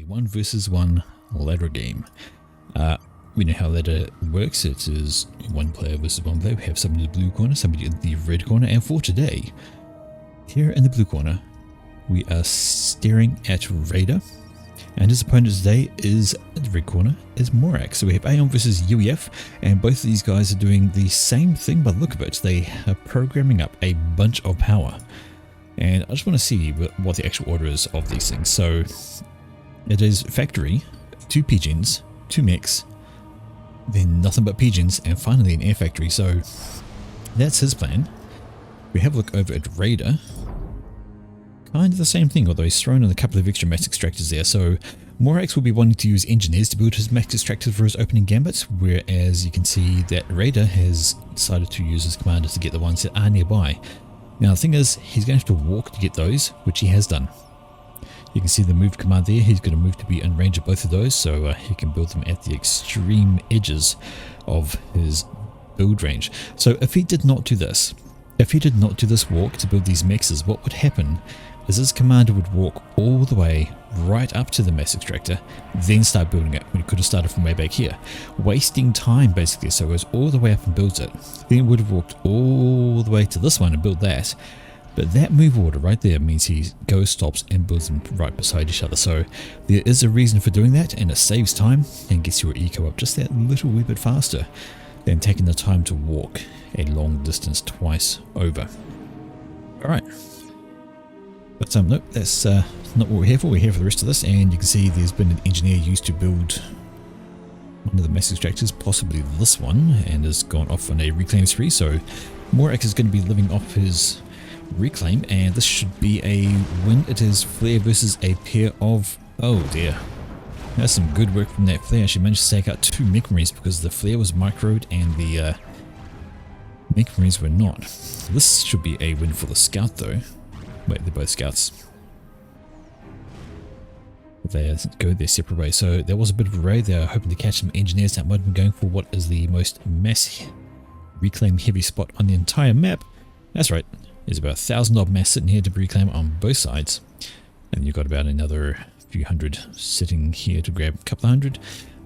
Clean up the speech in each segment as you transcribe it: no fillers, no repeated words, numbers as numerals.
1 versus 1 ladder game. We know how ladder works. It is 1 player versus 1 player. We have somebody in the blue corner, somebody in the red corner, and for today, here in the blue corner, we are staring at Raider, and his opponent today is in the red corner, is Morax. So we have Aeon versus UEF, and both of these guys are doing the same thing by the look of it. They are programming up a bunch of power. And I just want to see what the actual order is of these things. So it is factory, 2 pigeons, 2 mechs, then nothing but pigeons, and finally an air factory. So that's his plan. We have a look over at Raider. Kind of the same thing, although he's thrown in a couple of extra max extractors there. So Morax will be wanting to use engineers to build his max extractors for his opening gambit, whereas you can see that Raider has decided to use his commander to get the ones that are nearby. Now the thing is, he's going to have to walk to get those, which he has done. You can see the move command there. He's going to move to be in range of both of those, so he can build them at the extreme edges of his build range. So if he did not do this, walk to build these mexes, what would happen is his commander would walk all the way right up to the mass extractor, then start building it when he could have started from way back here, wasting time basically. So he goes all the way up and builds it, then would have walked all the way to this one and built that. But that move order right there means he goes, stops, and builds them right beside each other. So there is a reason for doing that, and it saves time and gets your eco up just that little wee bit faster than taking the time to walk a long distance twice over. Alright. But nope, that's not what we're here for. We're here for the rest of this, and you can see there's been an engineer used to build one of the mass extractors, possibly this one, and has gone off on a reclaim spree. So Morax is going to be living off his reclaim, and this should be a win. It is Flare versus a pair of... oh dear. That's some good work from that Flare. She managed to take out 2 Mech Marines because the Flare was microed and the Mech Marines were not. This should be a win for the Scout though. Wait, they're both Scouts. They go their separate ways. So there was a bit of a raid. They are hoping to catch some engineers that might have been going for what is the most mass reclaim heavy spot on the entire map. That's right. There's about 1,000 odd mass sitting here to reclaim on both sides. And you've got about another few hundred sitting here to grab a couple of hundred.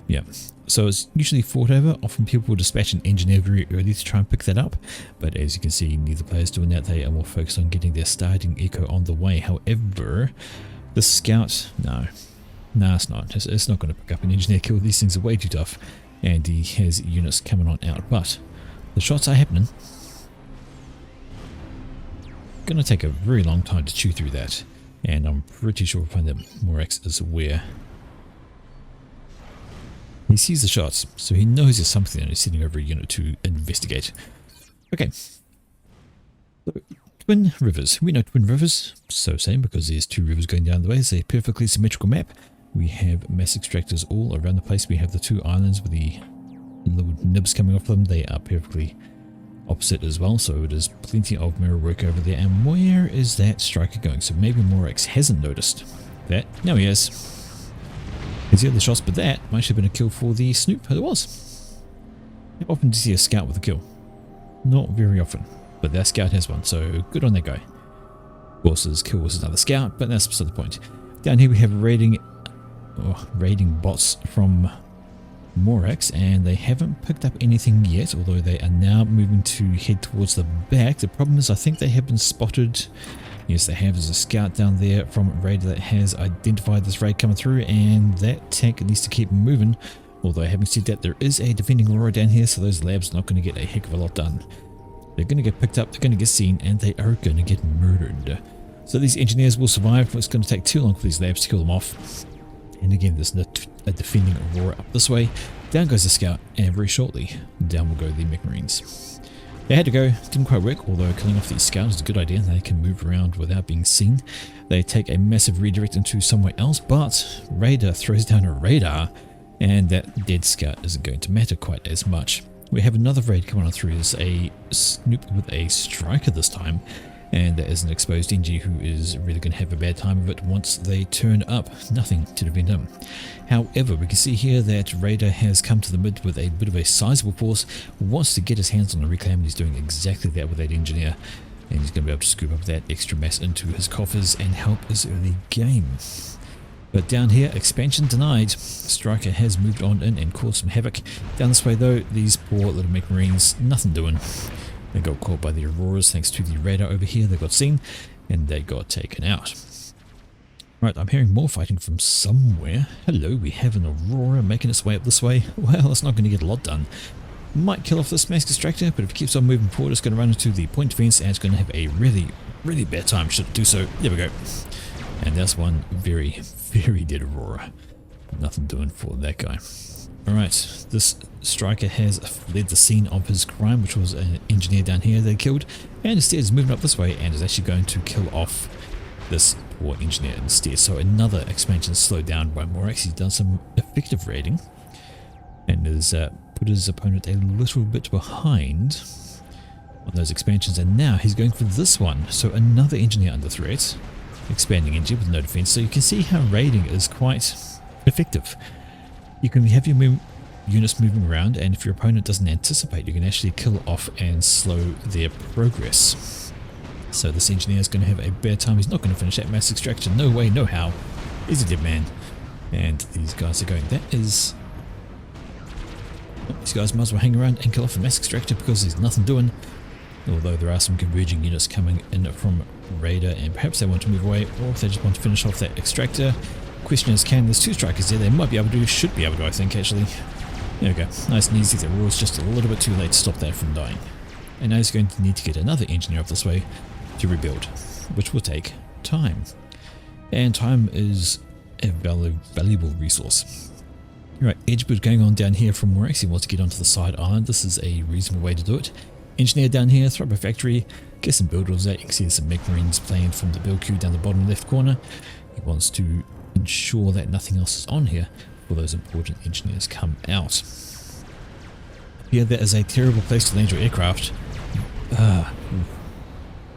Yeah. So it's usually fought over. Often people will dispatch an engineer very early to try and pick that up. But as you can see, neither player is doing that. They are more focused on getting their starting eco on the way. However, the Scout, no, it's not. It's not going to pick up an engineer kill. These things are way too tough. And he has units coming on out. But the shots are happening. Going to take a very long time to chew through that. And I'm pretty sure we'll find that Morax is aware. He sees the shots, so he knows there's something and he's sitting over a unit to investigate. Okay. So, Twin Rivers. We know Twin Rivers, so same because there's 2 rivers going down the way. It's a perfectly symmetrical map. We have mass extractors all around the place. We have the 2 islands with the little nibs coming off them. They are perfectly opposite as well, so it is plenty of mirror work over there. And where is that striker going? So maybe Morax hasn't noticed that. Now he is. He's the other shots, but that might have been a kill for the Snoop. It was. How often do you see a Scout with a kill? Not very often, but that Scout has one, so good on that guy. Of course, his kill was another Scout, but that's beside the point. Down here we have raiding bots from Morax, and they haven't picked up anything yet, although they are now moving to head towards the back. The problem is I think they have been spotted. Yes, they have. There's a Scout down there from Raider that has identified this raid coming through, and that tank needs to keep moving. Although having said that, there is a defending Aurora down here, so those labs are not going to get a heck of a lot done. They're going to get picked up, they're going to get seen, and they are going to get murdered. So these engineers will survive. It's going to take too long for these labs to kill them off. And again, there's a defending Aurora up this way. Down goes the Scout, and very shortly, down will go the Mech Marines. They had to go, didn't quite work, although killing off these Scouts is a good idea. They can move around without being seen. They take a massive redirect into somewhere else, but Raider throws down a radar, and that dead Scout isn't going to matter quite as much. We have another raid coming on through. There's a Snoop with a striker this time, and there is an exposed NG who is really going to have a bad time of it once they turn up. Nothing to defend him. However, we can see here that Raider has come to the mid with a bit of a sizable force, wants to get his hands on a reclaim, and he's doing exactly that with that engineer. And he's going to be able to scoop up that extra mass into his coffers and help his early game. But down here, expansion denied. Striker has moved on in and caused some havoc. Down this way though, these poor little mech marines, nothing doing. They got caught by the Auroras thanks to the radar over here. They got seen and they got taken out. Right, I'm hearing more fighting from somewhere. Hello, we have an Aurora making its way up this way. Well, it's not going to get a lot done. Might kill off this mass extractor, but if it keeps on moving forward, it's going to run into the point defense and it's going to have a really, really bad time should it do so. There we go. And that's one very, very dead Aurora. Nothing doing for that guy. Alright, this striker has fled the scene of his crime, which was an engineer down here they killed, and instead is moving up this way and is actually going to kill off this poor engineer instead. So another expansion slowed down by Morax. He's done some effective raiding and has put his opponent a little bit behind on those expansions, and now he's going for this one. So another engineer under threat. Expanding engine with no defense, so you can see how raiding is quite effective. You can have your units moving around, and if your opponent doesn't anticipate, you can actually kill off and slow their progress. So this engineer is going to have a bad time. He's not going to finish that mass extraction. No way, no how. He's a dead man. And these guys are going, that is... These guys might as well hang around and kill off the mass extractor because there's nothing doing. Although there are some converging units coming in from Raider, and perhaps they want to move away, or if they just want to finish off that extractor. Question is, there's two strikers there, they might be able to, should be able to, I think, actually. There we go, nice and easy. The Roar's just a little bit too late to stop that from dying. And now he's going to need to get another engineer up this way to rebuild, which will take time. And time is a valuable resource. Right, edge build going on down here from Morax. He wants to get onto the side island. This is a reasonable way to do it. Engineer down here, throw up a factory, get some build orders out. You can see there's some mech marines playing from the build queue down the bottom left corner. He wants to ensure that nothing else is on here before those important engineers come out. Here, that is a terrible place to land your aircraft.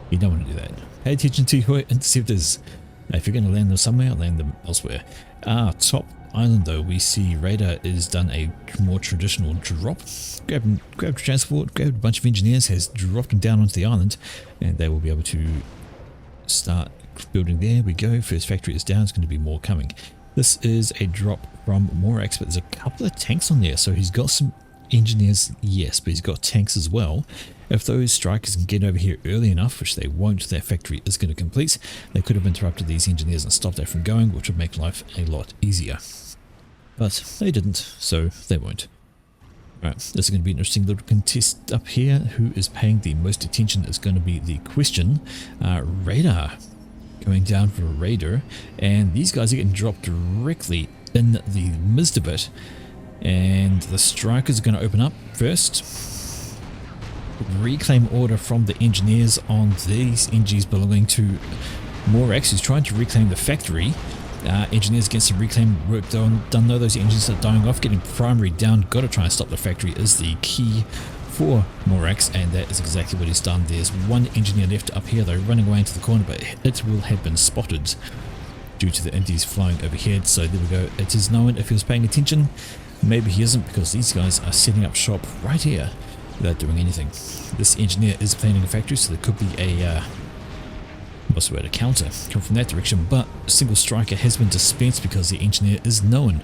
You don't want to do that. Pay attention to your interceptors. If you're going to land them somewhere, land them elsewhere. Top island though, we see Radar is done a more traditional drop. Grabbed transport, grabbed a bunch of engineers, has dropped them down onto the island, and they will be able to start building. There we go, first factory is down, it's going to be more coming. This is a drop from Morax, but there's a couple of tanks on there, so he's got some engineers, yes, but he's got tanks as well. If those strikers can get over here early enough, which they won't, that factory is going to complete. They could have interrupted these engineers and stopped that from going, which would make life a lot easier. But they didn't, so they won't. Alright, this is going to be an interesting little contest up here. Who is paying the most attention is going to be the question. Radar going down for a raider, and these guys are getting dropped directly in the midst of it. And the strikers are going to open up first. Reclaim order from the engineers on these NGs belonging to Morax, who's trying to reclaim the factory. Engineers get some reclaim work done though. Those engines are dying off. Getting primary down, got to try and stop the factory is the key for Morax, and that is exactly what he's done. There's one engineer left up here though, running away into the corner, but it will have been spotted due to the Indies flying overhead. So there we go. It is known if he was paying attention. Maybe he isn't, because these guys are setting up shop right here without doing anything. This engineer is planning a factory, so there could be a what's the word, a counter come from that direction, but a single striker has been dispensed because the engineer is known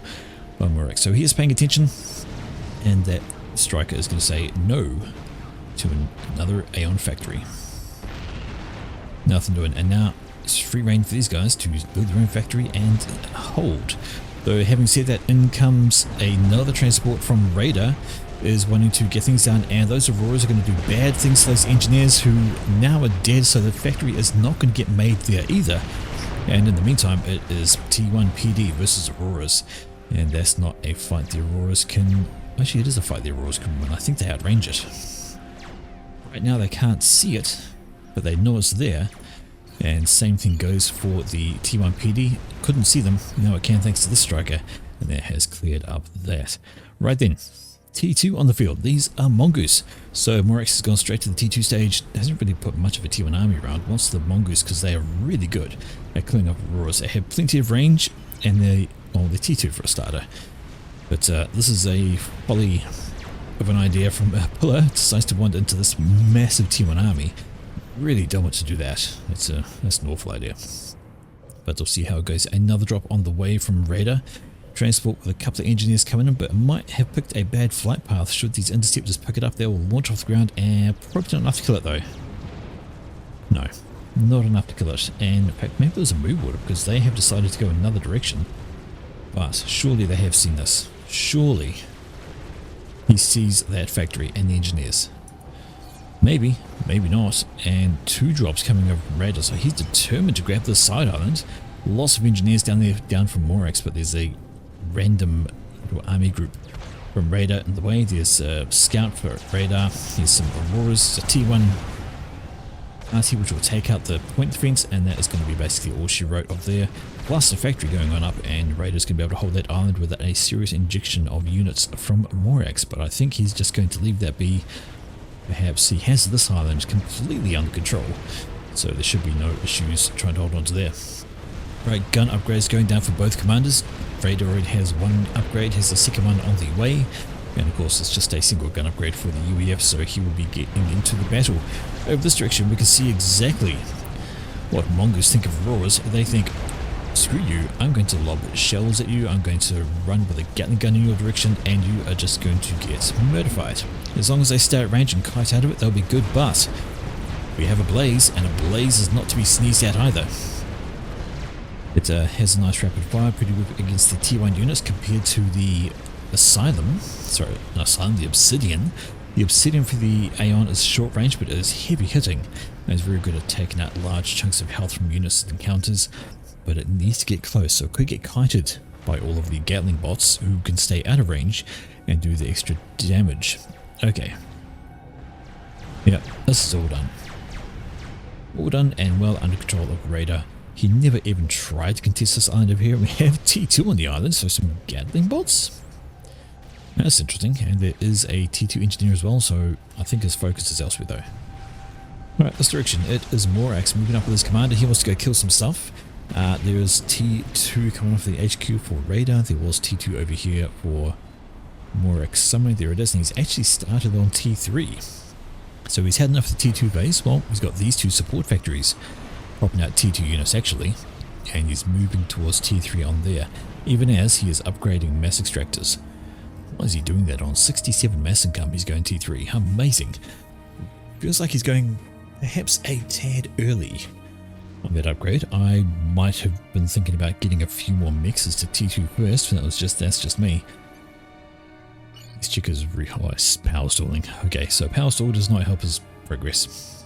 by Morax. So he is paying attention, and that striker is going to say no to another Aeon factory. Nothing doing, and now it's free reign for these guys to build their own factory and hold. Though having said that, in comes another transport from Radar, is wanting to get things done, and those Auroras are going to do bad things to those engineers who now are dead, so the factory is not going to get made there either. And in the meantime, it is T1 PD versus Auroras, and that's not a fight the Auroras can... Actually, it is a fight the Auroras can win. I think they outrange it. Right now they can't see it, but they know it's there. And same thing goes for the T1 PD. Couldn't see them, now it can thanks to this striker, and that has cleared up that. Right then, T2 on the field. These are Mongoose. So Morax has gone straight to the T2 stage. Hasn't really put much of a T1 army around. Wants the Mongoose because they are really good at clearing up Auroras. They have plenty of range, and they're T2 for a starter. But this is a folly of an idea from Pillar. Decides to wander into this massive T1 army. Really don't want to do that. That's an awful idea. but we'll see how it goes. Another drop on the way from radar. Transport with a couple of engineers coming in, but might have picked a bad flight path. Should these interceptors pick it up, they will launch off the ground, and probably not enough to kill it though. No, not enough to kill it. And in fact, maybe there's a move order because they have decided to go another direction. But surely they have seen this. Surely he sees that factory and the engineers. Maybe, maybe not. And 2 drops coming over from radar, so he's determined to grab this side island. Lots of engineers down there, down from Morax, but there's a random little army group from radar in the way. There's a scout for radar. There's some Auroras, a T1 RT which will take out the point defense, and that is going to be basically all she wrote of there. Plus the factory going on up, and Raiders can be able to hold that island without a serious injection of units from Morax. But I think he's just going to leave that be. Perhaps he has this island completely under control, so there should be no issues trying to hold on to there. Right, gun upgrades going down for both commanders. Raider already has 1 upgrade, has the second one on the way, and of course it's just a single gun upgrade for the UEF, so he will be getting into the battle. Over this direction we can see exactly what Mongoose think of Auroras. They think, screw you, I'm going to lob shells at you, I'm going to run with a Gatling gun in your direction, and you are just going to get murderfied. As long as they stay at range and kite out of it, they'll be good, but we have a blaze, and a blaze is not to be sneezed at either. It has a nice rapid fire, pretty good against the T1 units compared to the Asylum. Sorry, not Asylum, the Obsidian. The Obsidian for the Aeon is short range, but it is heavy hitting, and is very good at taking out large chunks of health from units it encounters. But it needs to get close, so it could get kited by all of the Gatling bots who can stay out of range and do the extra damage. Okay. Yeah, this is all done. All done and well under control of radar. He never even tried to contest this island over here. We have T2 on the island, so some Gatling bots. That's interesting, and there is a T2 engineer as well, so I think his focus is elsewhere though. Alright, this direction, it is Morax moving up with his commander. He wants to go kill some stuff. There is T2 coming off the HQ for radar. There was T2 over here for Morax somewhere. There it is, and he's actually started on T3. So he's had enough of the T2 base. Well, he's got these 2 support factories popping out T2 units actually, and he's moving towards T3 on there, even as he is upgrading mass extractors. Why is he doing that on 67 mass income? He's going T3. Amazing. Feels like he's going perhaps a tad early on that upgrade. I might have been thinking about getting a few more mixes to T2 first, but that's just me. This chick is power stalling. Okay, so power stall does not help his progress.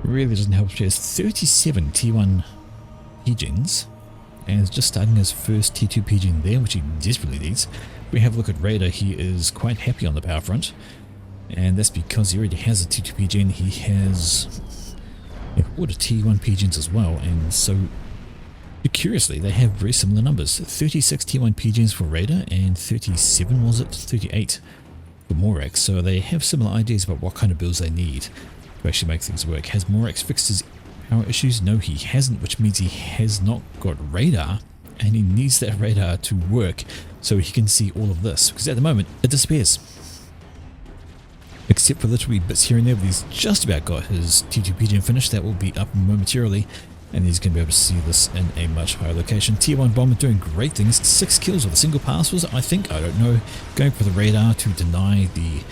Really doesn't help. He has 37 T1 pigeons and is just starting his first T2 pigeon there, which he desperately needs. If we have a look at radar, he is quite happy on the power front, and that's because he already has a T2 pigeon. He has ordered T1 pigeons as well, and so curiously they have very similar numbers. 36 T1 pigeons for radar and 37, was it? 38 for Morax, so they have similar ideas about what kind of builds they need to actually make things work. Has Morax fixed his power issues? No, he hasn't, which means he has not got radar, and he needs that radar to work so he can see all of this, because at the moment it disappears. Except for literally bits here and there, but he's just about got his T2 pigeon finished. That will be up momentarily, and he's going to be able to see this in a much higher location. Tier 1 bomber doing great things. 6 kills with a single pass, was it? I think, I don't know. Going for the radar to deny the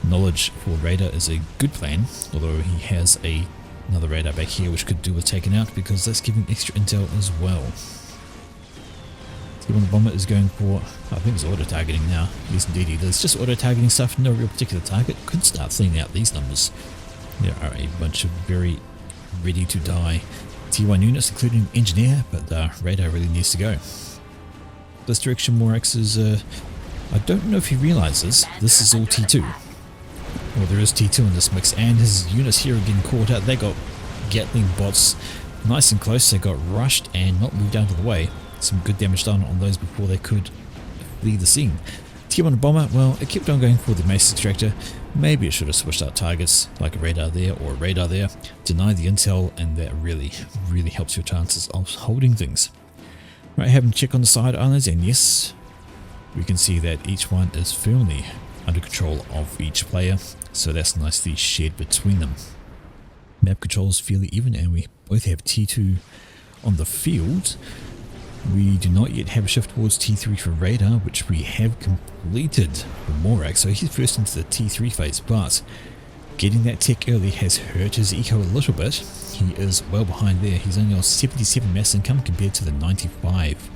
knowledge for radar is a good plan, although he has another radar back here which could do with taking out, because that's giving extra intel as well. Tier 1 bomber is going for, I think it's auto targeting now. Yes indeed he does. Just auto targeting stuff, no real particular target. Could start thinning out these numbers. There are a bunch of very ready to die Tier 1 units, including engineer, but radar really needs to go. This direction Morax is, I don't know if he realizes this is all T2. Well, there is T2 in this mix, and his units here are getting caught out. They got Gatling bots nice and close. They got rushed and not moved out of the way. Some good damage done on those before they could flee the scene. Tier 1 bomber, well, it kept on going for the mace extractor. Maybe it should have switched out targets like a radar there or a radar there. Deny the intel, and that really helps your chances of holding things. Right, having a check on the side islands, and yes, we can see that each one is firmly under control of each player, so that's nicely shared between them. Map control is fairly even, and we both have T2 On the field, we do not yet have a shift towards T3 for Radar, which we have completed for Morax, so he's first into the T3 phase, but getting that tech early has hurt his eco a little bit. He is well behind there. He's only on 77 mass income compared to the 95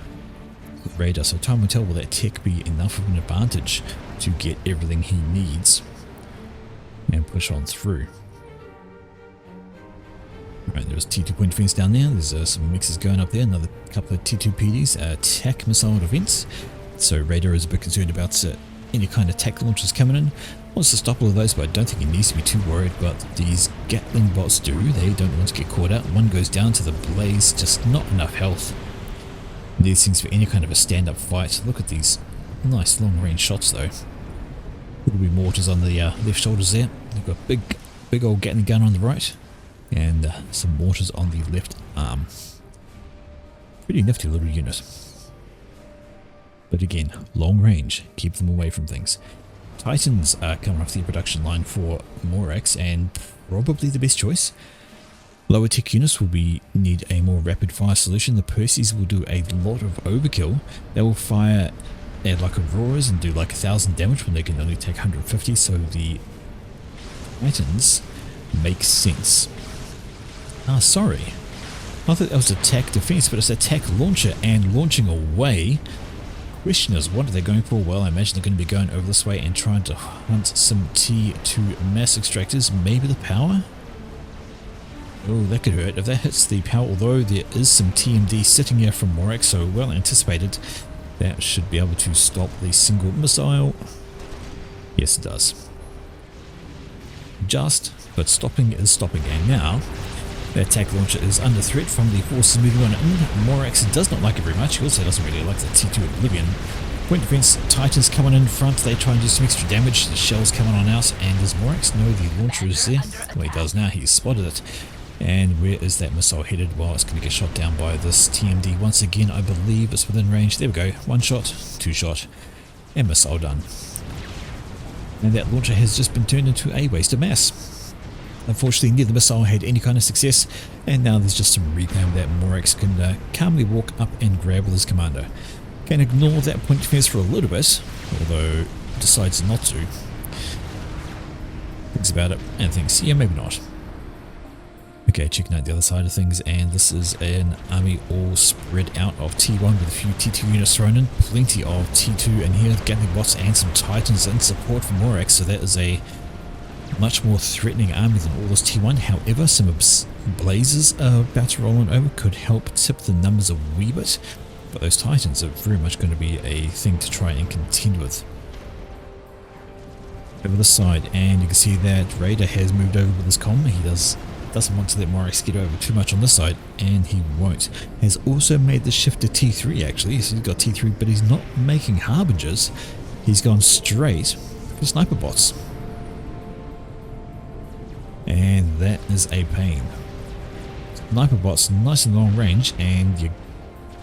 with Radar, so time will tell, will that tech be enough of an advantage to get everything he needs and push on through. Right, there's T2 point defense down there. There's some mixes going up there. Another couple of T2 PDs, attack missile defense. So Radar is a bit concerned about any kind of attack launches coming in. Wants to stop all of those, but I don't think he needs to be too worried. But these Gatling bots do. They don't want to get caught out. One goes down to the blaze, just not enough health. These things for any kind of a stand-up fight. Look at these nice long-range shots, though. There'll be mortars on the left shoulders there. They've got big old Gatling gun on the right. And some mortars on the left arm. Pretty nifty little unit. But again, long range, keep them away from things. Titans are coming off the production line for Morax, and probably the best choice. Lower tech units will need a more rapid fire solution. The Perseus will do a lot of overkill. They will fire at like Auroras and do like 1000 damage when they can only take 150, so the Titans make sense. Sorry. I thought that was attack defense, but it's attack launcher and launching away. Question is, what are they going for? Well, I imagine they're going to be going over this way and trying to hunt some T2 mass extractors. Maybe the power? Oh, that could hurt. If that hits the power, although there is some TMD sitting here from Morax, so well anticipated, that should be able to stop the single missile. Yes, it does. Just, but stopping is stopping. And now, the attack launcher is under threat from the forces moving on in. Morax does not like it very much. He also doesn't really like the T2 Oblivion. Point defense, Titans coming in front. They try and do some extra damage. The shells coming on out. And does Morax know the launcher is there? Well, he does now. He's spotted it. And where is that missile headed? Well, it's going to get shot down by this TMD. Once again, I believe it's within range. There we go. One shot, two shot, and missile done. And that launcher has just been turned into a waste of mass. Unfortunately, neither missile had any kind of success, and now there's just some reclaim that Morax can calmly walk up and grab with his commander. Can ignore that point defense for a little bit, although decides not to. Thinks about it and thinks, yeah, maybe not. Okay, checking out the other side of things, and this is an army all spread out of T1 with a few T2 units thrown in. Plenty of T2 in here, Gatling bots and some Titans in support for Morax, so that is a much more threatening army than all this T1. However, some blazes about to roll on over could help tip the numbers a wee bit, but those Titans are very much going to be a thing to try and contend with. Over this side, and you can see that Radar has moved over with his comm. He doesn't want to let Morax get over too much on this side, and he won't. Has also made the shift to T3 actually, so he's got T3, but he's not making Harbingers. He's gone straight for sniper bots. And that is a pain. Sniper bots nice and long range, and you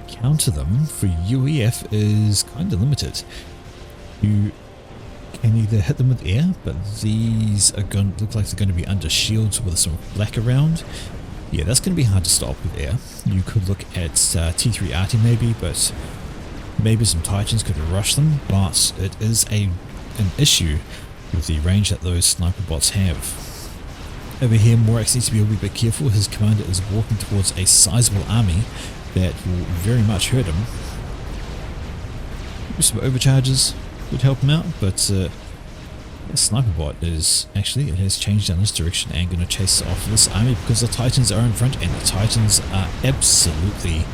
counter them for UEF is kind of limited. You can either hit them with air, but these are going to look like they're going to be under shields with some black around. Yeah, that's going to be hard to stop with air. You could look at T3 Arty maybe, but maybe some Titans could rush them, but it is an issue with the range that those sniper bots have. Over here, Morax needs to be a wee bit careful. His commander is walking towards a sizable army that will very much hurt him. Some overcharges would help him out, but the sniper bot is actually, it has changed down this direction and going to chase off this army because the Titans are in front, and the Titans are absolutely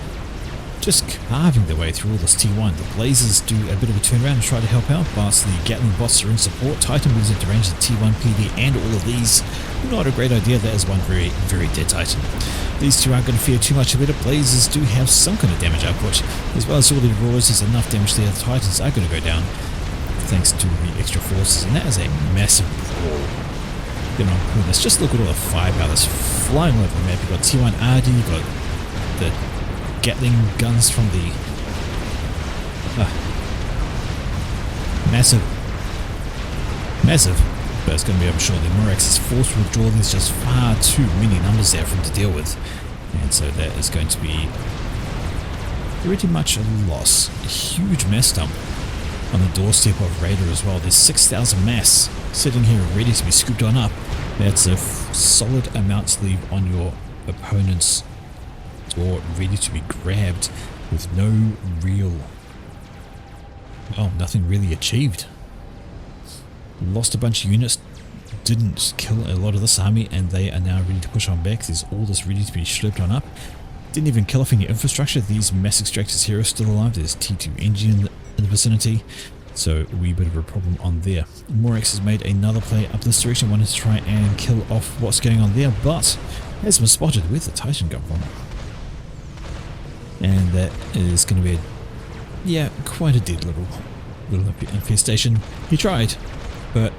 just carving their way through all this T1. The Blazers do a bit of a turnaround and try to help out, but the Gatling bots are in support. Titan moves into range of T1 PD and all of these. Not a great idea. That is one very, very dead Titan. These two aren't going to fear too much of it. Blazers do have some kind of damage output, as well as all the Auroras. There's enough damage there. The Titans are going to go down thanks to the extra forces, and that is a massive brawl. You know, goodness, just look at all the firepower that's flying all over the map. You've got T1 RD, you've got the Gatling guns from the massive, but it's going to be, I'm sure, the Morax is forced to withdraw. There's just far too many numbers there for him to deal with. And so that is going to be pretty much a loss. A huge mass dump on the doorstep of Raider as well. There's 6,000 mass sitting here ready to be scooped on up. That's a solid amount to leave on your opponent's door, ready to be grabbed with no real, well, nothing really achieved. Lost a bunch of units, didn't kill a lot of this army, and they are now ready to push on back. There's all this ready to be schlepped on up. Didn't even kill off any infrastructure. These mass extractors here are still alive. There's T2 engine in the vicinity, so a wee bit of a problem on there. Morax has made another play up this direction, wanted to try and kill off what's going on there, but has been spotted. Where's the Titan come from? And that is going to be quite a dead little infestation. He tried, but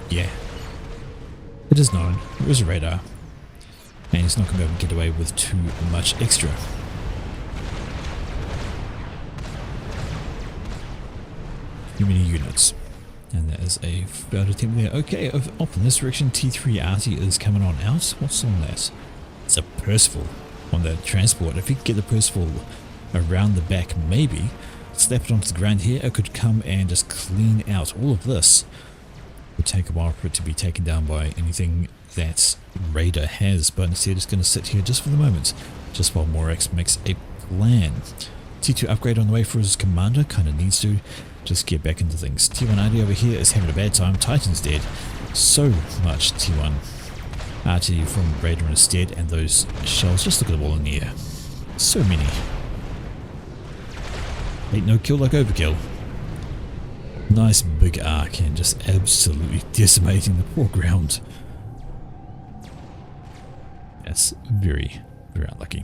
yeah, it is known. It was a radar, and he's not going to be able to get away with too much extra. Too many units, and that is a failed attempt there. Okay, off in this direction, T3 Arty is coming on out. What's on that? It's a Percival on the transport. If you could get the Percival around the back, maybe slap it onto the ground here, it could come and just clean out all of this. It would take a while for it to be taken down by anything that Raider has, but instead it's going to sit here just for the moment, just while Morax makes a plan. T2 upgrade on the way for his commander, kind of needs to just get back into things. T1 RD over here is having a bad time. Titan's dead. So much T1 RT from Raider instead, and those shells, just look at them all in the air. So many. Ain't no kill like overkill. Nice big arc and just absolutely decimating the poor ground. That's very, very unlucky.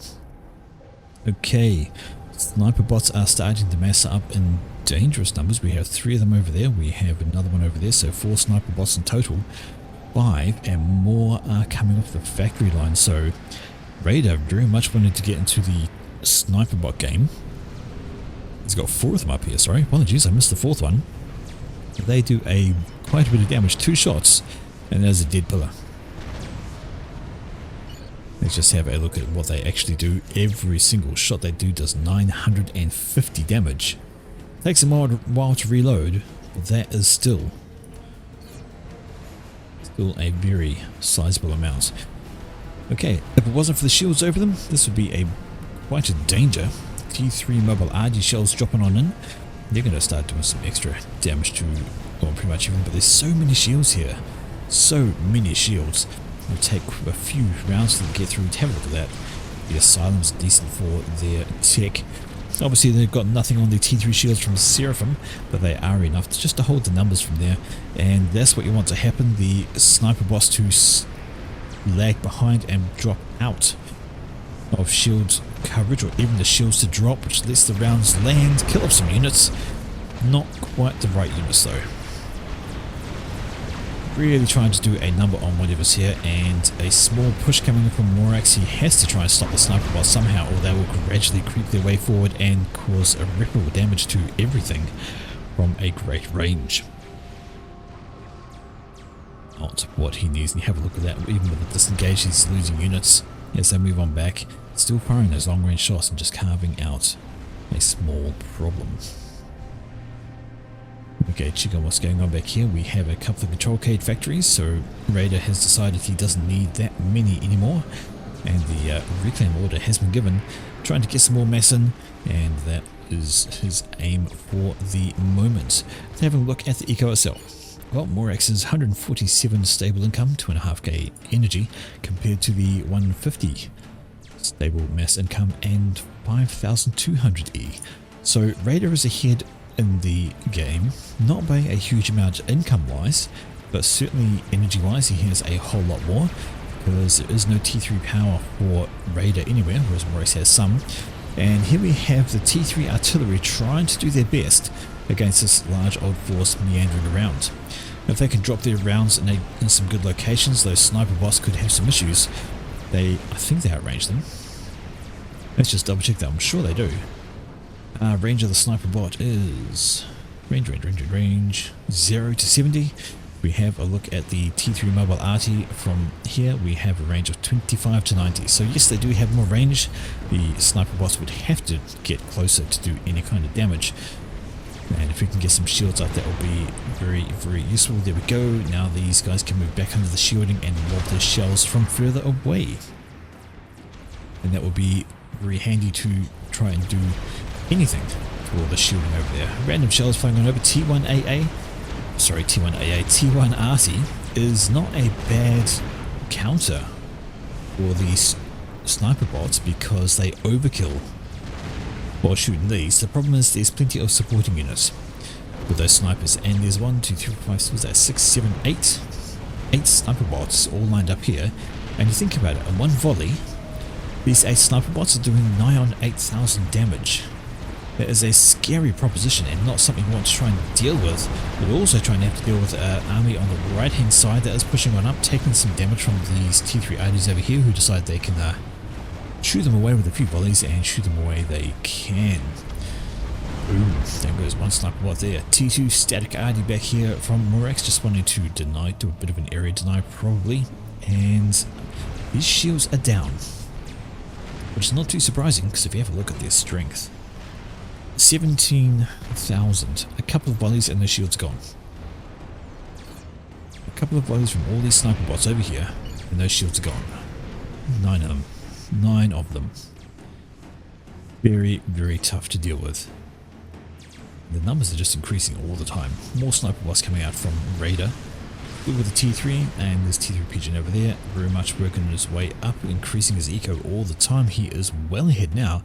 Okay, sniper bots are starting to mass up in dangerous numbers. We have 3 of them over there. We have another one over there, so 4 sniper bots in total. 5, and more are coming off the factory line. So Raider very much wanted to get into the sniper bot game. He's got 4 of them up here, sorry. Apologies, I missed the 4th one. They do quite a bit of damage. 2 shots, and there's a dead pillar. Let's just have a look at what they actually do. Every single shot they do does 950 damage. Takes them a while to reload, but that is still a very sizable amount. Okay, if it wasn't for the shields over them, this would be quite a danger. T3 mobile RD shells dropping on in. They're going to start doing some extra damage to, well, pretty much everyone, but there's so many shields here. So many shields. It will take a few rounds to get through. Have a look at that. The Asylum's decent for their tech. Obviously they've got nothing on the T3 shields from Seraphim, but they are enough just to hold the numbers from there, and that's what you want to happen. The sniper boss to lag behind and drop out of shield coverage, or even the shields to drop, which lets the rounds land, kill off some units. Not quite the right units though. Really trying to do a number on whatever's here, and a small push coming in from Morax. He has to try and stop the sniper bots somehow, or they will gradually creep their way forward and cause irreparable damage to everything from a great range. Not what he needs, and you have a look at that. Even with the disengage, he's losing units as they move on back. Still firing those long range shots and just carving out a small problem. Okay, check out what's going on back here. We have a couple of control cade factories, so Raider has decided he doesn't need that many anymore, and the reclaim order has been given, trying to get some more mass in, and that is his aim for the moment. Having a look at the eco itself. Well, Morax's 147 stable income, 2.5k energy, compared to the 150 stable mass income and 5,200 E. So Raider is ahead in the game, not by a huge amount income wise, but certainly energy wise he has a whole lot more, because there is no T3 power for Raider anywhere, whereas Morax has some. And here we have the T3 artillery trying to do their best against this large old force meandering around. If they can drop their rounds in some good locations, those sniper bots could have some issues. I think they outrange them. Let's just double check that. I'm sure they do. Range of the sniper bot is range 0 to 70. We have a look at the T3 Mobile Arty. From here we have a range of 25 to 90. So yes, they do have more range. The sniper bots would have to get closer to do any kind of damage. And if we can get some shields up, that will be very, very useful. There we go. Now these guys can move back under the shielding and lob their shells from further away. And that will be very handy to try and do anything for the shielding over there. Random shells flying on over. T1AA. Sorry, T1AA, T1 Arty is not a bad counter for these sniper bots because they overkill while shooting these. The problem is there's plenty of supporting units with those snipers, and there's 1, 2, 3, 4, 5, 6, 7, 8 sniper bots all lined up here. And you think about it, in one volley, these 8 sniper bots are doing nigh on 8,000 damage. That is a scary proposition and not something you want to try and deal with. But also trying to have to deal with an army on the right hand side that is pushing on up, taking some damage from these T3 Arties over here who decide they can shoot them away with a few volleys and shoot them away they can. Boom, there goes one sniper bot there. T2 static Arty back here from Morex, just wanting to deny, do a bit of an area deny probably. And these shields are down, which is not too surprising because if you have a look at their strength, 17,000. A couple of volleys and the shield's gone. A couple of volleys from all these sniper bots over here and those shields are gone. 9 of them. 9 of them. Very, very tough to deal with. The numbers are just increasing all the time. More sniper bots coming out from Raider. Good with the T3, and there's T3 Pigeon over there. Very much working his way up, increasing his eco all the time. He is well ahead now.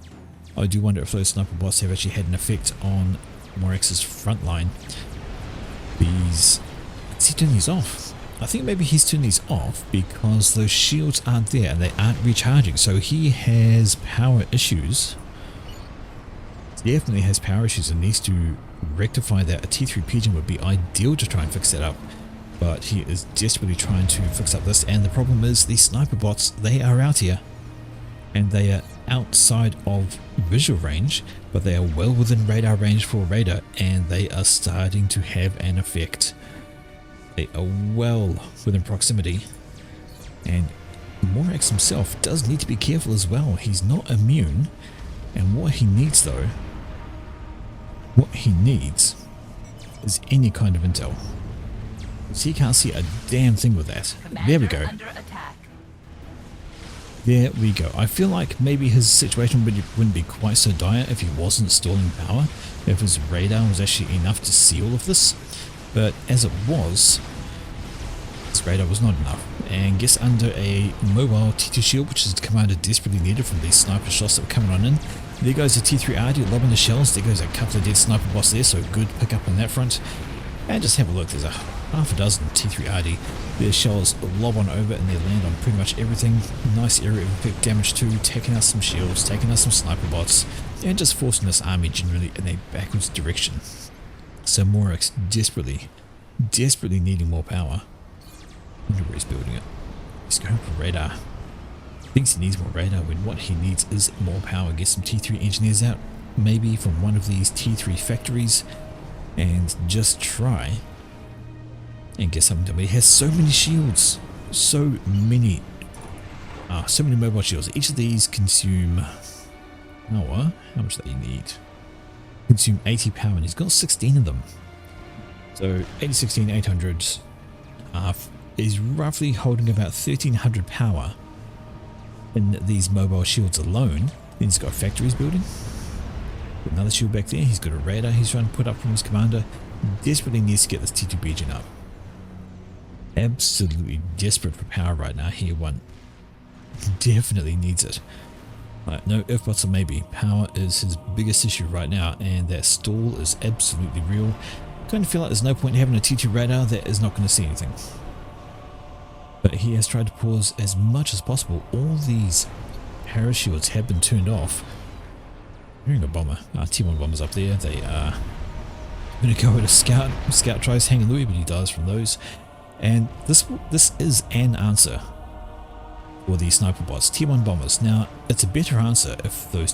I do wonder if those sniper bots have actually had an effect on Morex's front line. Is he turning these off? I think maybe he's turning these off because those shields aren't there and they aren't recharging. So he has power issues. Definitely has power issues and needs to rectify that. A T3 Pigeon would be ideal to try and fix that up. But he is desperately trying to fix up this. And the problem is these sniper bots, they are out here. And they are outside of visual range, but they are well within radar range for Raider, and they are starting to have an effect. They are well within proximity, and Morex himself does need to be careful as well. He's not immune, and what he needs though, what he needs is any kind of intel. So he can't see a damn thing with that. There we go. There we go. I feel like maybe his situation wouldn't be quite so dire if he wasn't stalling power, if his radar was actually enough to see all of this. But as it was, his radar was not enough, and gets under a mobile T2 shield, which is the commander desperately needed from these sniper shots that were coming on in. There goes the T3 Arty lobbing the shells. There goes a couple of dead sniper bots there, so good pick up on that front. And just have a look, there's a half a dozen T3 Arty. Their shells lob on over and they land on pretty much everything. Nice area of effect damage too, taking out some shields, taking out some sniper bots, and just forcing this army generally in a backwards direction. So Morex desperately needing more power. I wonder where he's building it. He's going for radar. Thinks he needs more radar when what he needs is more power. Get some T3 engineers out, maybe from one of these T3 factories, and just try and get something done. But he has so many shields, so many mobile shields. Each of these consume power. How much do they need? Consume 80 power, and he's got 16 of them. So 80, 16, 800 is roughly holding about 1300 power in these mobile shields alone. Then he's got factories building. Another shield back there. He's got a radar he's trying to put up from his commander. Desperately needs to get this T2 Pigeon up. Absolutely desperate for power right now. Here one definitely needs it. No Earthbots or maybe. Power is his biggest issue right now, and that stall is absolutely real. Kind of feel like there's no point in having a T2 radar that is not going to see anything. But he has tried to pause as much as possible. All these parashields have been turned off. Hearing a bomber. T1 bombers up there. They are going to go at a scout. Scout tries hanging Louis, but he dies from those. And this is an answer for the sniper bots. T1 bombers. Now, it's a better answer if those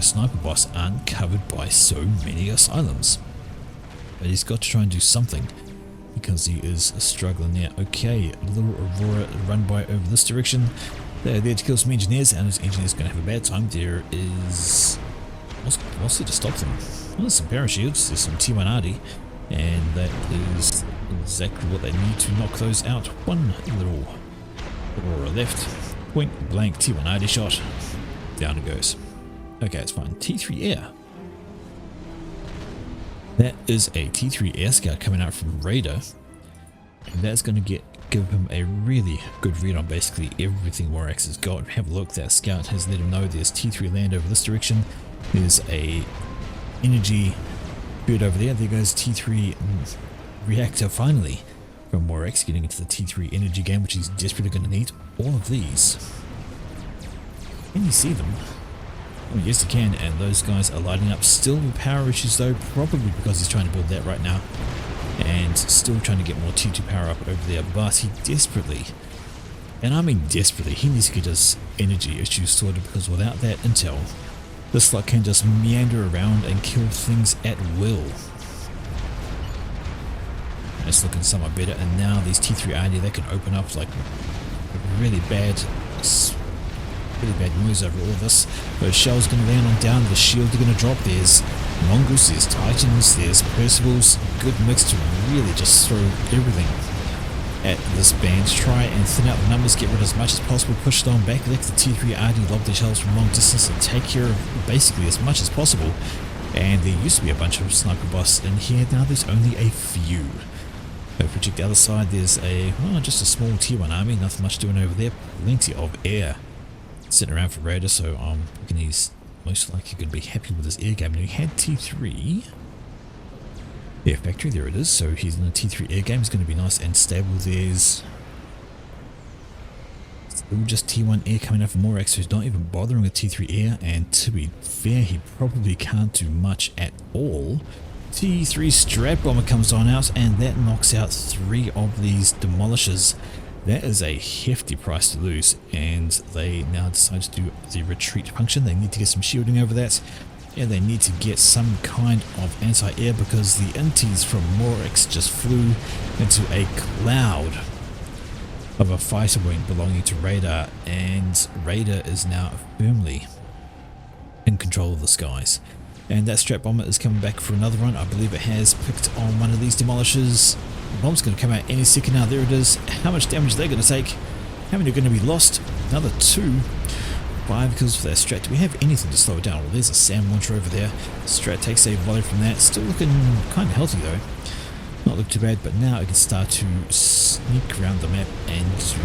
sniper bots aren't covered by so many asylums. But he's got to try and do something because he is struggling there. Okay, a little Aurora run by over this direction. They're there to kill some engineers, and those engineers are going to have a bad time. There is... what's there to stop them? Well, there's some parachutes, there's some T1 RD, and that is exactly what they need to knock those out. One little Aurora left, point blank T1 RD shot, down it goes. Okay, it's fine. T3 Air. That is a T3 Air Scout coming out from Raider, and that's going to give him a really good read on basically everything Warx has got. Have a look, that scout has let him know there's T3 land over this direction, there's a energy bird over there, there goes T3 reactor finally from Warx, getting into the T3 energy game, which he's desperately going to need. All of these. Can you see them? Oh yes you can, and those guys are lighting up. Still with power issues though, probably because he's trying to build that right now, and still trying to get more T2 power up over there, but he desperately, and I mean desperately, he needs to get his energy issues sorted, because without that intel, this lot can just meander around and kill things at will. It's looking somewhat better, and now these T3 RD, they can open up like really bad noise over all this. Those shells are going to land on down, the shield are going to drop. There's Mongoose, there's Titans, there's Percivals. Good mix to really just throw everything at this band. Try and thin out the numbers, get rid of as much as possible, push it on back, let the T3 RD lob their shells from long distance and take care of basically as much as possible. And there used to be a bunch of sniper boss in here, now there's only a few. Over project the other side, there's a, well, just a small T1 army, nothing much doing over there, plenty of air sitting around for Raider, so I'm thinking he's most likely going to be happy with his air game. Now he had T3 Air Factory, there it is, so he's in a T3 air game, it's going to be nice and stable. There's still just T1 air coming out from Morax, who's not even bothering with T3 air, and to be fair, he probably can't do much at all. T3 Strat Bomber comes on out, and that knocks out 3 of these demolishers. That is a hefty price to lose, and they now decide to do the retreat function. They need to get some shielding over that, and they need to get some kind of anti-air, because the inties from Morax just flew into a cloud of a fighter wing belonging to Radar, and Radar is now firmly in control of the skies. And that Strat Bomber is coming back for another run. I believe it has picked on one of these demolishers. The bomb's going to come out any second now. There it is. How much damage they're going to take? How many are going to be lost? Another 2. 5 kills for that Strat. Do we have anything to slow it down? Well, there's a SAM launcher over there. Strat takes a volley from that. Still looking kind of healthy though. Not look too bad, but now it can start to sneak around the map and do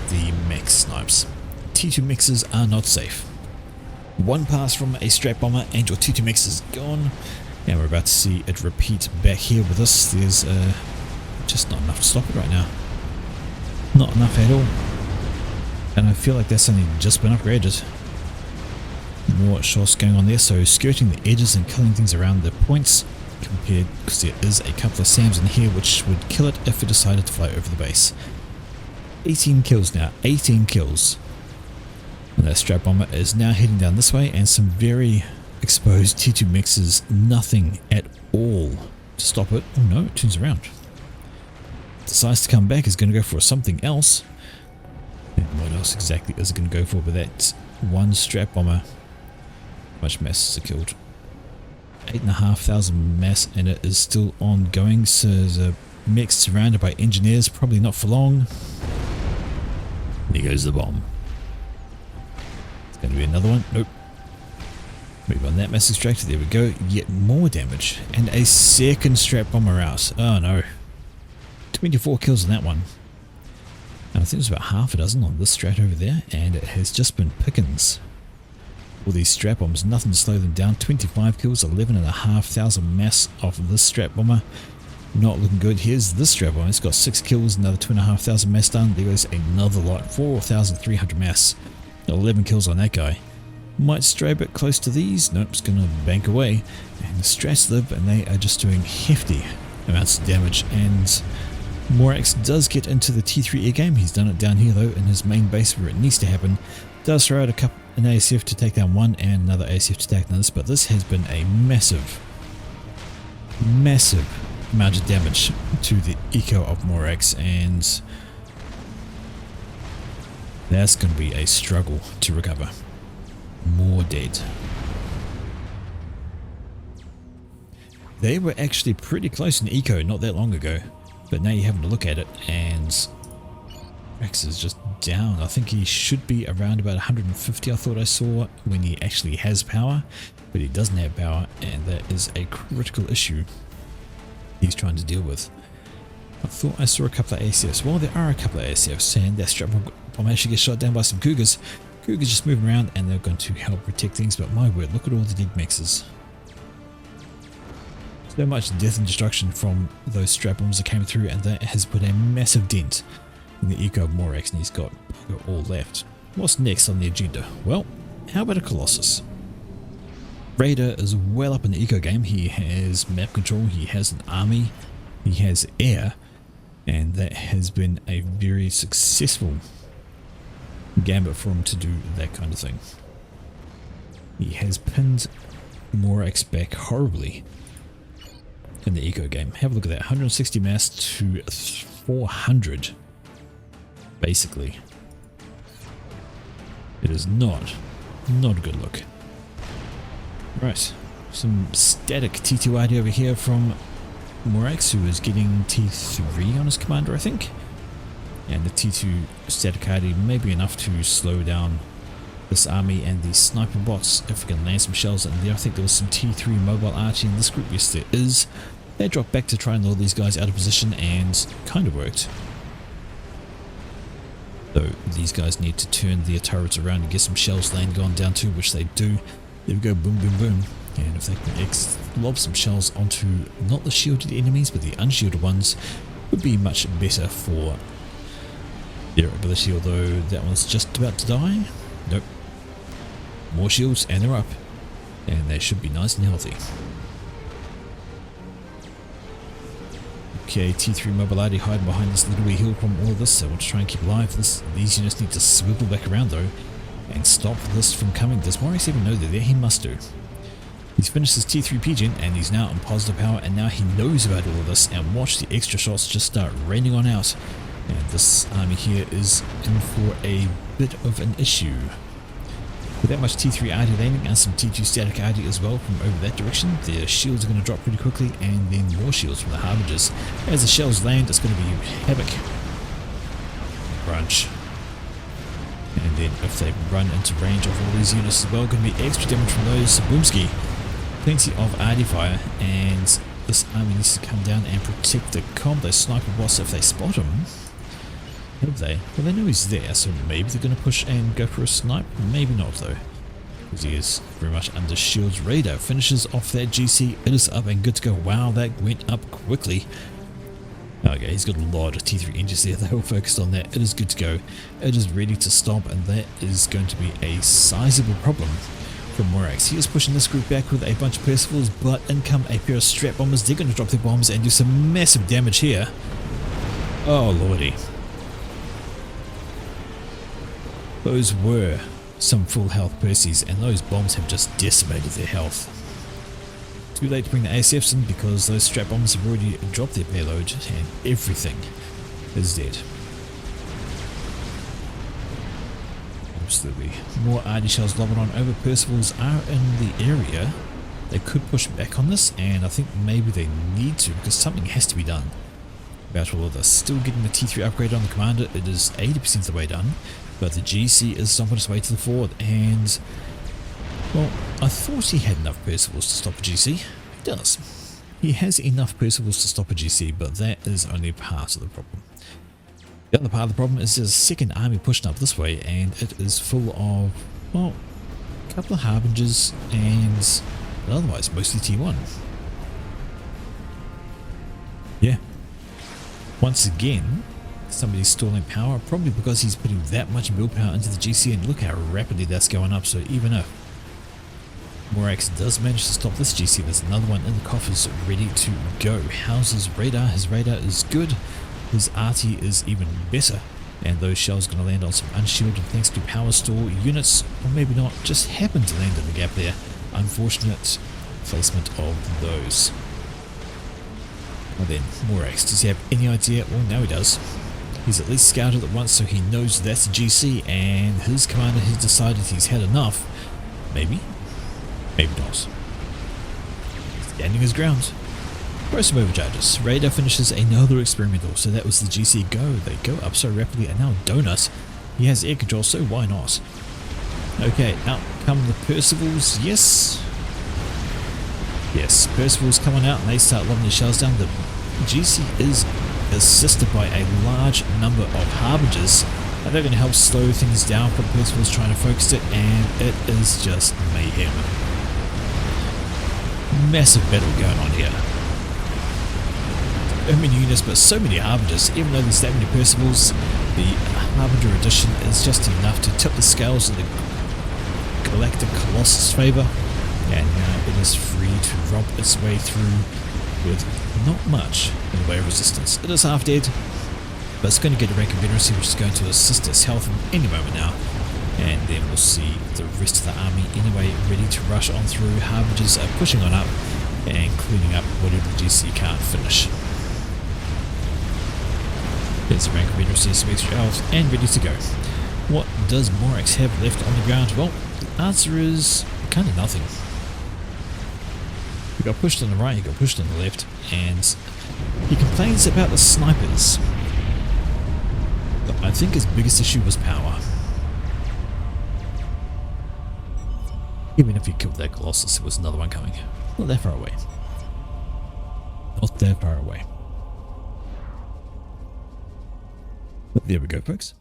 the mech snipes. T2 mixers are not safe. One pass from a Strat Bomber and your T2 mix is gone. And we're about to see it repeat back here with us. There's just not enough to stop it right now. Not enough at all. And I feel like that's only just been upgraded. More shots going on there, so skirting the edges and killing things around the points, compared, because there is a couple of SAMs in here which would kill it if it decided to fly over the base. 18 kills now, 18 kills. And that Strat Bomber is now heading down this way, and some very exposed T2 mixes, nothing at all to stop it. Oh no, it turns around. Decides to come back, is going to go for something else. And what else exactly is it going to go for? But that one Strat Bomber, how much mass is it killed? 8,500 mass, and it is still ongoing. So there's a mech surrounded by engineers, probably not for long. There goes the bomb. Going to be another one. Nope. Move on that mass extractor. There we go. Yet more damage. And a second Strat Bomber out. Oh no. 24 kills on that one. And I think there's about half a dozen on this Strat over there. And it has just been pickings. All these Strat Bombs. Nothing to slow them down. 25 kills. 11,500 mass off of this Strat Bomber. Not looking good. Here's this Strat Bomber. It's got 6 kills. Another 2,500 mass done. There goes another lot. 4,300 mass. 11 kills on that guy. Might stray a bit close to these. Nope, it's going to bank away. And the Strats live, and they are just doing hefty amounts of damage. And Morax does get into the T3 air game. He's done it down here though, in his main base where it needs to happen. Does throw out an ASF to take down one, and another ASF to take down this. But this has been a massive amount of damage to the eco of Morax, and that's going to be a struggle to recover. More dead. They were actually pretty close in eco not that long ago, but now you're having to look at it and Rex is just down. I think he should be around about 150 I thought I saw when he actually has power, but he doesn't have power, and that is a critical issue he's trying to deal with. I thought I saw a couple of ACFs. Well, there are a couple of ACFs, and that strap bomb actually gets shot down by some Cougars. Cougars just moving around and they're going to help protect things, but my word, look at all the deep mixes. So much death and destruction from those strap bombs that came through, and that has put a massive dent in the eco of Morax, and he's got all left. What's next on the agenda? Well, how about a Colossus? Raider is well up in the eco game. He has map control, he has an army, he has air, and that has been a very successful gambit for him to do that kind of thing. He has pinned Morax back horribly in the eco game. Have a look at that, 160 mass to 400 basically. It is not a good look. Right, some static T2 ID over here from Morax, who is getting T3 on his commander, I think. And the T2 static ID may be enough to slow down this army and the sniper bots if we can land some shells in there. I think there was some T3 mobile archie in this group. Yes, there is. They dropped back to try and lure these guys out of position, and kind of worked. Though these guys need to turn their turrets around and get some shells landing on down too, which they do. There we go, boom, boom, boom. And if they can lob some shells onto not the shielded enemies, but the unshielded ones, would be much better for their ability, although that one's just about to die. Nope. More shields, and they're up. And they should be nice and healthy. Okay, T3 Mobility hiding behind this little wee hill from all of this, so we'll try and keep alive. These units need to swivel back around though, and stop this from coming. Does Morax even know they're there? He must do. He's finished his T3 Pigeon, and he's now on positive power, and now he knows about all of this, and watch the extra shots just start raining on out. And this army here is in for a bit of an issue. With that much T3 RD landing and some T2 static RD as well from over that direction, their shields are going to drop pretty quickly, and then more shields from the Harbingers. As the shells land, it's going to be havoc. Crunch. And then if they run into range of all these units as well, going to be extra damage from those. Boomski. Plenty of RD fire, and this army needs to come down and protect the combo sniper boss if they spot him. Have they? Well, they know he's there, so maybe they're going to push and go for a snipe. Maybe not though, because he is very much under shields. Raider finishes off that GC. It is up and good to go. Wow, that went up quickly. Okay, he's got a lot of T3 engines there. They're all focused on that. It is good to go. It is ready to stomp, and that is going to be a sizable problem from Morax. He is pushing this group back with a bunch of Percivals, but in come a pair of strap bombers. They're going to drop their bombs and do some massive damage here. Oh lordy. Those were some full health Percies, and those bombs have just decimated their health. Too late to bring the ACFs in because those strap bombs have already dropped their payload, and everything is dead. Absolutely. More RD shells lobbing on over. Percivals are in the area. They could push back on this, and I think maybe they need to, because something has to be done about all of this. Still getting the T3 upgrade on the commander. It is 80% of the way done, but the GC is stomping its way to the forward, and well, I thought he had enough Percivals to stop a GC. He does. He has enough Percivals to stop a GC, but that is only part of the problem. The other part of the problem is there's a second army pushing up this way, and it is full of, well, a couple of Harbingers, and otherwise mostly T1. Yeah. Once again, somebody's stalling power, probably because he's putting that much build power into the GC, and look how rapidly that's going up. So even if Morax does manage to stop this GC, there's another one in the coffers ready to go. How's his radar? His radar is good. His RT is even better. And those shells are going to land on some unshielded thanks to power store units, or maybe not, just happen to land in the gap there. Unfortunate placement of those. Well then, Morax, does he have any idea? Well, now he does. He's at least scouted it once, so he knows that's a GC, and his commander has decided he's had enough. Maybe? Maybe not. Standing his ground. Explosive overcharges. Radar finishes another experimental, so that was the GC go. They go up so rapidly, and now Donut. He has air control, so why not? Okay, out come the Percivals. Yes. Yes, Percival's coming out, and they start lobbing the shells down. The GC is assisted by a large number of Harbingers. And they're going to help slow things down, but Percival's trying to focus it, and it is just mayhem. Massive battle going on here. So many units, but so many Harbingers. Even though there's that many Percivals, the Harbinger addition is just enough to tip the scales in the Galactic Colossus' favour, and now it is free to romp its way through with not much in the way of resistance. It is half dead, but it's going to get a rank of veterancy, which is going to assist its health any moment now, and then we'll see the rest of the army anyway ready to rush on through. Harbingers are pushing on up and cleaning up whatever the GC can't finish. It's a rank of veterancy, some extra health, and ready to go. What does Morax have left on the ground? Well, the answer is kind of nothing. He got pushed on the right, he got pushed on the left, and he complains about the snipers. But I think his biggest issue was power. Even if he killed that Colossus, there was another one coming. Not that far away. Not that far away. But there we go, folks.